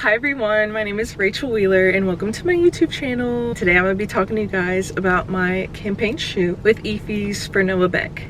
Hi everyone, my name is Rachel Wheeler and welcome to my YouTube channel. Today I'm going to be talking to you guys about my campaign shoot with IPHIS for Noah Beck.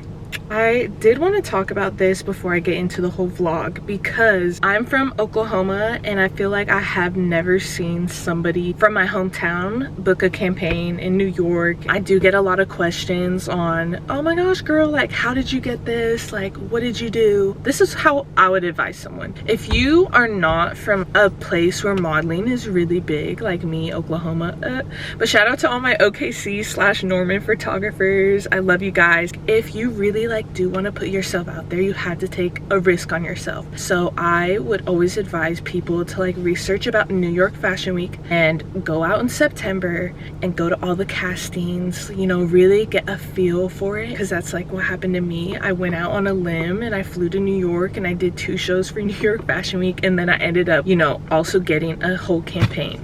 I did want to talk about this before I get into the whole vlog because I'm from Oklahoma and I feel like I have never seen somebody from my hometown book a campaign in New York. I do get a lot of questions on, oh my gosh girl, like how did you get this? Like what did you do? This is how I would advise someone. If you are not from a place where modeling is really big like me, Oklahoma, but shout out to all my OKC/Norman photographers. I love you guys. If you really do want to put yourself out there, you have to take a risk on yourself. So I would always advise people to research about New York Fashion Week and go out in September and go to all the castings, you know, really get a feel for it, because that's what happened to me. I went out on a limb and I flew to New York and I did 2 shows for New York Fashion Week, and then I ended up, you know, also getting a whole campaign.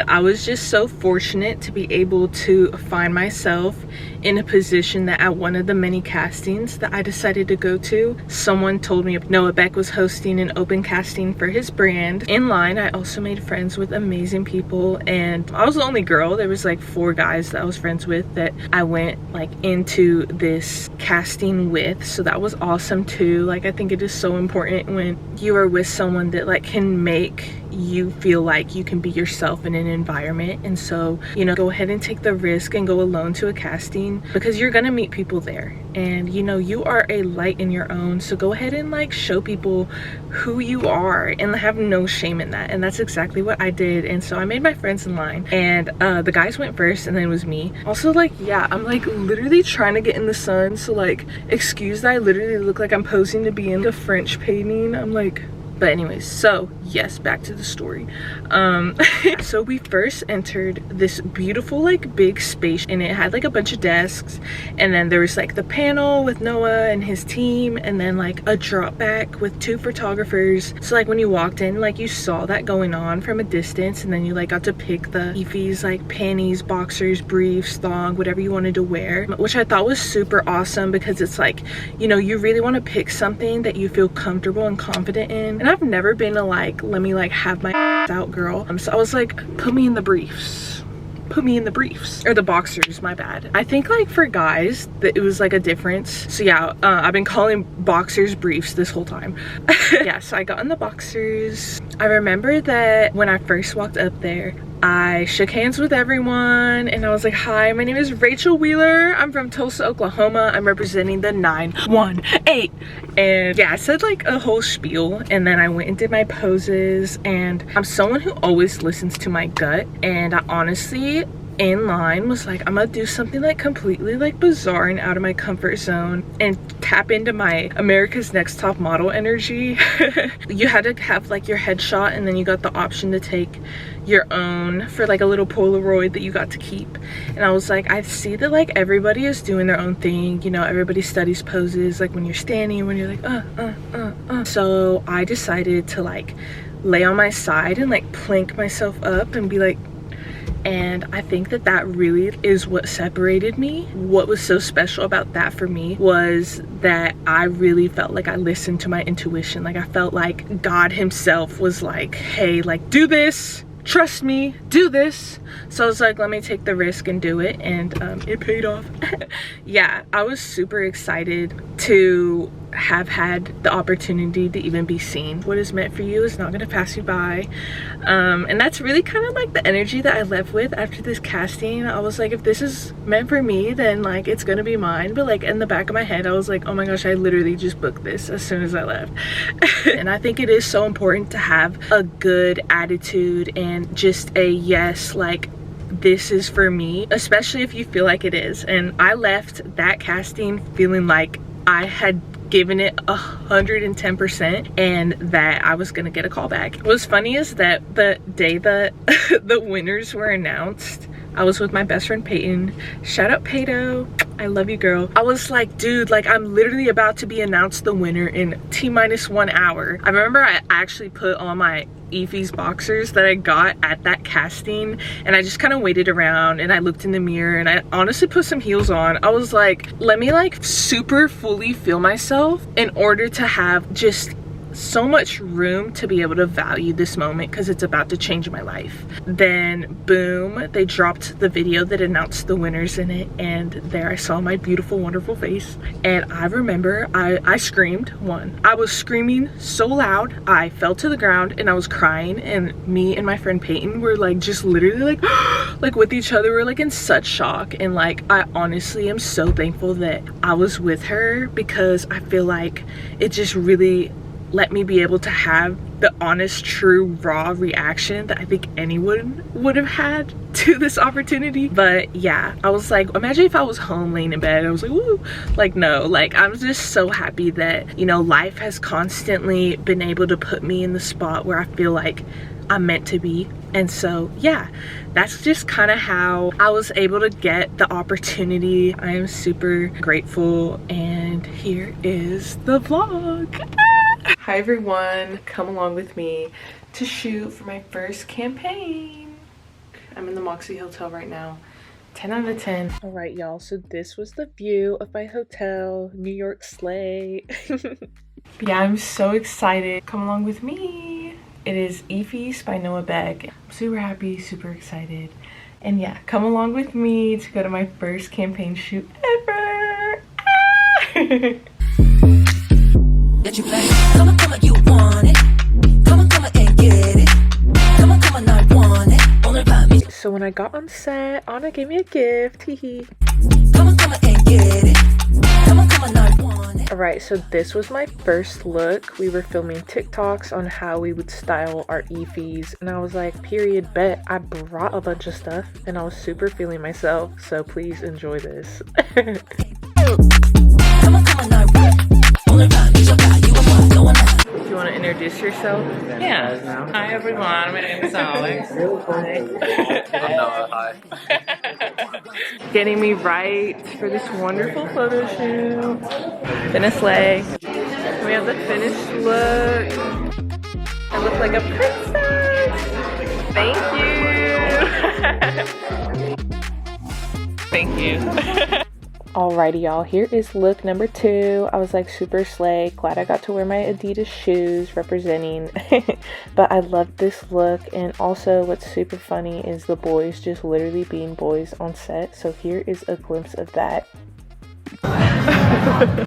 I was just so fortunate to be able to find myself in a position that at one of the many castings that I decided to go to, someone told me Noah Beck was hosting an open casting for his brand. In line, I also made friends with amazing people, and I was the only girl. There was 4 guys that I was friends with that I went into this casting with, so that was awesome too. I think it is so important when you are with someone that can make you feel like you can be yourself in an environment. And so, you know, go ahead and take the risk and go alone to a casting, because you're gonna meet people there, and you know, you are a light in your own. So go ahead and show people who you are and have no shame in that. And that's exactly what I did. And so I made my friends in line, and the guys went first and then it was me. Also, yeah, I'm literally trying to get in the sun, so excuse that I literally look like I'm posing to be in a French painting. But anyways, so yes, back to the story. So we first entered this beautiful big space, and it had a bunch of desks, and then there was the panel with Noah and his team, and then a drop back with 2 photographers. So when you walked in, you saw that going on from a distance, and then you got to pick the IPHIS panties, boxers, briefs, thong, whatever you wanted to wear, which I thought was super awesome, because it's you know, you really want to pick something that you feel comfortable and confident in. And I've never been a let me have my out girl. So I was put me in the briefs. Put me in the briefs, or the boxers, my bad. I think for guys that it was a difference. So yeah, I've been calling boxers briefs this whole time. Yeah, so I got in the boxers. I remember that when I first walked up there, I shook hands with everyone and I was hi, my name is Rachel Wheeler. I'm from Tulsa, Oklahoma. I'm representing the 918. And yeah, I said a whole spiel, and then I went and did my poses. And I'm someone who always listens to my gut, and I honestly in line was I'm gonna do something completely bizarre and out of my comfort zone and tap into my America's Next Top Model energy. You had to have your headshot, and then you got the option to take your own for a little Polaroid that you got to keep. And I was I see that everybody is doing their own thing, you know, everybody studies poses when you're standing, when you're so I decided to lay on my side and plank myself up and be and I think that that really is what separated me. What was so special about that for me was that I really felt I listened to my intuition. I felt God himself was hey, do this, trust me, do this. So I was let me take the risk and do it, and it paid off. Yeah, I was super excited to have had the opportunity to even be seen. What is meant for you is not going to pass you by, and that's really kind of the energy that I left with after this casting. I was if this is meant for me, then it's gonna be mine. But in the back of my head I was oh my gosh, I literally just booked this as soon as I left. And I think it is so important to have a good attitude and just a yes, this is for me, especially if you feel it is. And I left that casting feeling I had given it 110% and that I was gonna get a call back. What's funny is that the day that the winners were announced, I was with my best friend Peyton. Shout out Peyto, I love you girl. I was dude, I'm literally about to be announced the winner in T-1 hour. I remember I actually put on my IPHIS boxers that I got at that casting, and I just kind of waited around and I looked in the mirror and I honestly put some heels on. I was let me super fully feel myself in order to have just so much room to be able to value this moment because it's about to change my life. Then boom, they dropped the video that announced the winners in it, and there I saw my beautiful, wonderful face. And I remember I screamed. I was screaming so loud I fell to the ground and I was crying, and me and my friend Peyton were like just literally like like with each other. We're like in such shock, and like I honestly am so thankful that I was with her because I feel like it just really let me be able to have the honest, true, raw reaction that I think anyone would have had to this opportunity. But yeah, I was like, imagine if I was home laying in bed, I was like, woo, like no, like I'm just so happy that, you know, life has constantly been able to put me in the spot where I feel like I'm meant to be. And so yeah, that's just kind of how I was able to get the opportunity. I am super grateful, and here is the vlog. Hi everyone, come along with me to shoot for my first campaign. I'm in the Moxie Hotel right now. 10 out of 10. All right, y'all, so this was the view of my hotel, New York slay. Yeah, I'm so excited. Come along with me. It is IPHIS by Beck. I'm super happy, super excited. And yeah, come along with me to go to my first campaign shoot ever. Ah! That you play. Come on, you want it. Come on and get it. Come on, I want it. Only by me. So when I got on set, Anna gave me a gift. Hiiiii. Come on and get it. Come on, I want it. Alright, so this was my first look. We were filming TikToks on how we would style our IPHIS, and I was like, period, bet. I brought a bunch of stuff, and I was super feeling myself, so please enjoy this. Do you want to introduce yourself? Yeah. Hi everyone, my name is Alex. Hi. Getting me right for this wonderful photo shoot. Finna slay. We have the finished look. I look like a princess. Thank you. Thank you. Alrighty, y'all, here is look number 2. I was like super slay. Glad I got to wear my Adidas shoes representing. But I love this look, and also what's super funny is the boys just literally being boys on set. So here is a glimpse of that.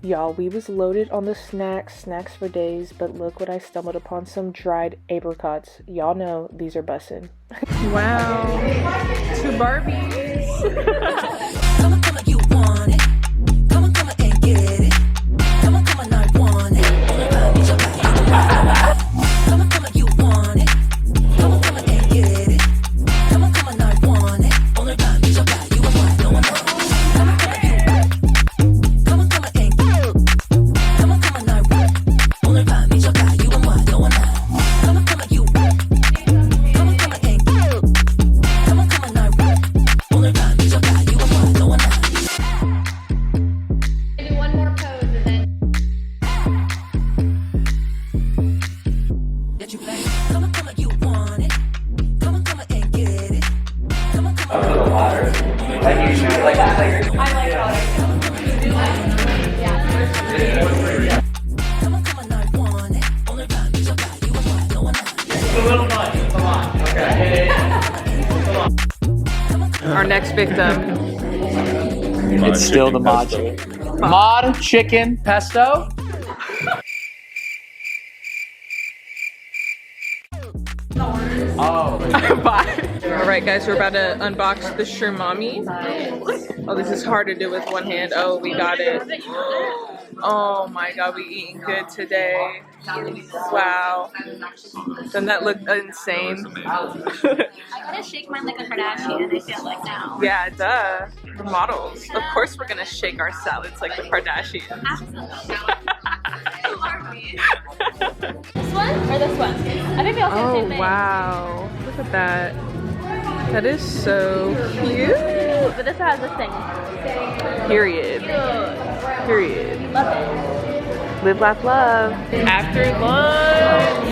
Y'all, we was loaded on the snacks for days, but look what I stumbled upon, some dried apricots. Y'all know these are bussin'. Wow, 2 Barbies. Our next victim. It's still the mod chicken. Mod chicken pesto. Oh. Bye. Alright guys, we're about to unbox the shermami. Oh, this is hard to do with one hand. Oh, we got it. Oh my god, we eating good today. Wow. Doesn't that look insane? I gotta shake mine like a Kardashian, I feel like now. Yeah, duh. We're models. Of course we're gonna shake our salads like the Kardashians. Absolutely. Who are we? This one or this one? I think they all say the same thing. Wow. Look at that. That is so cute. But this one has this thing. Period. Cute. Period. Love it. Live, laugh, love. After lunch.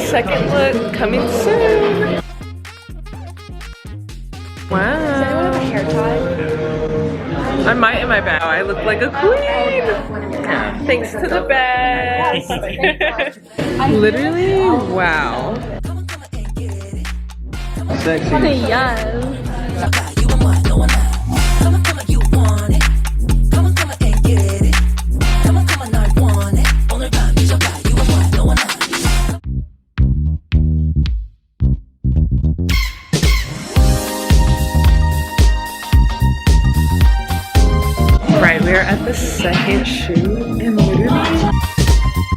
Second look coming soon. Wow. Does anyone have a hair tie? I might in my bag. I look like a queen. Yeah. Thanks to the best. Literally, wow. Sexy. Yes. Right, we are at the second shoot, and literally,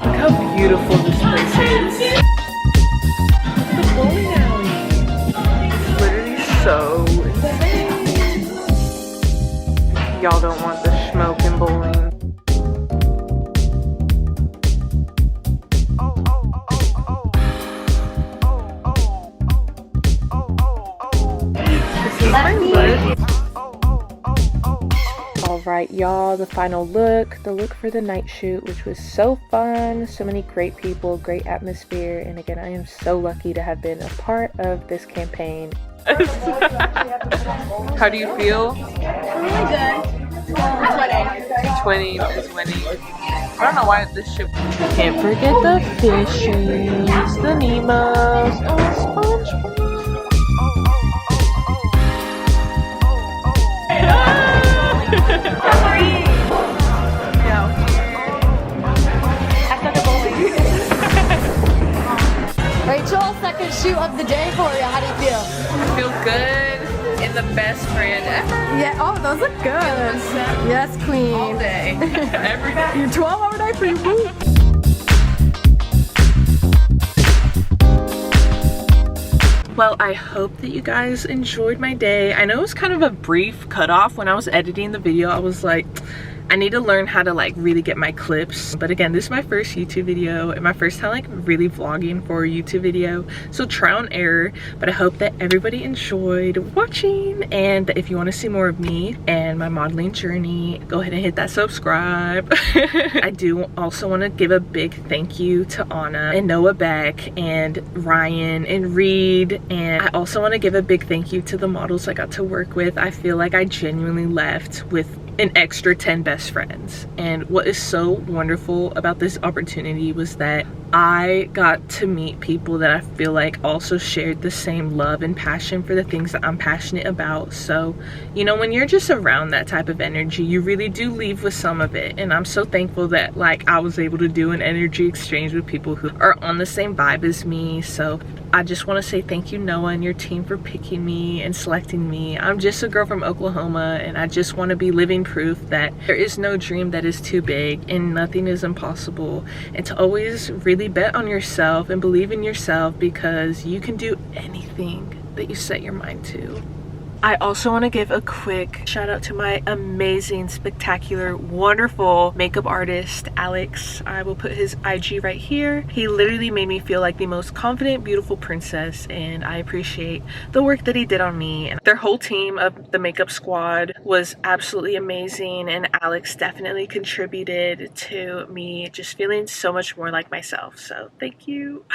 look how beautiful this place is. The bowling alley. It's literally so insane. Y'all don't want the smoke and bowling. This is my look. Alright y'all, the final look, the look for the night shoot, which was so fun, so many great people, great atmosphere, and again I am so lucky to have been a part of this campaign. How do you feel? Really good. 20 is winning. I don't know why this shit. Can't forget the fishies, the Nemos, and SpongeBob. Rachel, second shoot of the day for you. How do you feel? I feel good in the best brand ever. Yeah. Oh, those look good. Yes, queen. All day. Every day. Your 12-hour day for your boot. Well, I hope that you guys enjoyed my day. I know it was kind of a brief cutoff. When I was editing the video, I was like, I need to learn how to like really get my clips. But again, this is my first YouTube video and my first time like really vlogging for a YouTube video. So trial and error, but I hope that everybody enjoyed watching. And if you want to see more of me and my modeling journey, go ahead and hit that subscribe. I do also want to give a big thank you to Anna and Noah Beck and Ryan and Reed. And I also want to give a big thank you to the models I got to work with. I feel like I genuinely left with an extra 10 best friends, and what is so wonderful about this opportunity was that I got to meet people that I feel like also shared the same love and passion for the things that I'm passionate about. So you know, when you're just around that type of energy, you really do leave with some of it, and I'm so thankful that like I was able to do an energy exchange with people who are on the same vibe as me. So I just want to say thank you, Noah and your team, for picking me and selecting me. I'm just a girl from Oklahoma, and I just want to be living proof that there is no dream that is too big and nothing is impossible, and to always really bet on yourself and believe in yourself, because you can do anything that you set your mind to. I also want to give a quick shout out to my amazing, spectacular, wonderful makeup artist, Alex. I will put his IG right here. He literally made me feel like the most confident, beautiful princess, and I appreciate the work that he did on me. And their whole team of the makeup squad was absolutely amazing, and Alex definitely contributed to me just feeling so much more like myself. So thank you.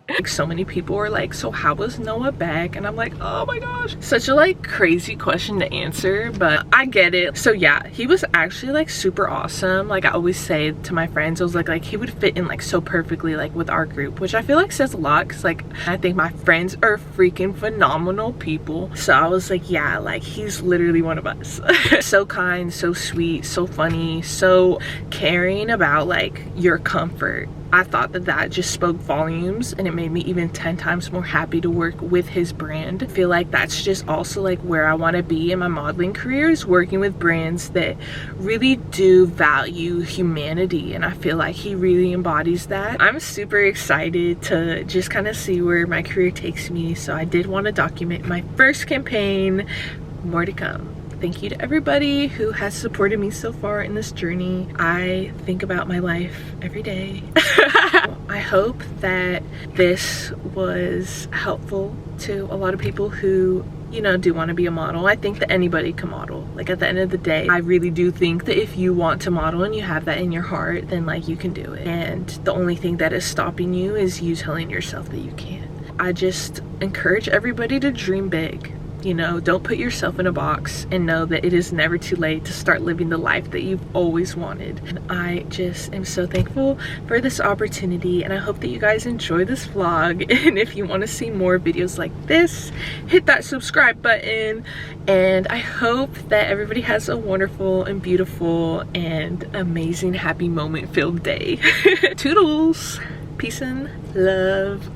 Like, so many people were like, so how was Noah back? And I'm like, oh my gosh, such a like crazy question to answer, but I get it. So yeah, he was actually like super awesome. Like I always say to my friends, I was like he would fit in like so perfectly like with our group, which I feel like says a lot, because like I think my friends are freaking phenomenal people. So I was like, yeah, like he's literally one of us. So kind, so sweet, so funny, so caring about like your comfort. I thought that just spoke volumes, and it made me even 10 times more happy to work with his brand. I feel like that's just also like where I want to be in my modeling career, is working with brands that really do value humanity, and I feel like he really embodies that. I'm super excited to just kind of see where my career takes me, so I did want to document my first campaign. More to come. Thank you to everybody who has supported me so far in this journey. I think about my life every day. I hope that this was helpful to a lot of people who, you know, do want to be a model. I think that anybody can model. Like at the end of the day, I really do think that if you want to model and you have that in your heart, then like you can do it. And the only thing that is stopping you is you telling yourself that you can't. I just encourage everybody to dream big. You know, don't put yourself in a box, and know that it is never too late to start living the life that you've always wanted. And I just am so thankful for this opportunity, and I hope that you guys enjoy this vlog. And if you want to see more videos like this, hit that subscribe button. And I hope that everybody has a wonderful and beautiful and amazing happy moment filled day. Toodles, peace and love.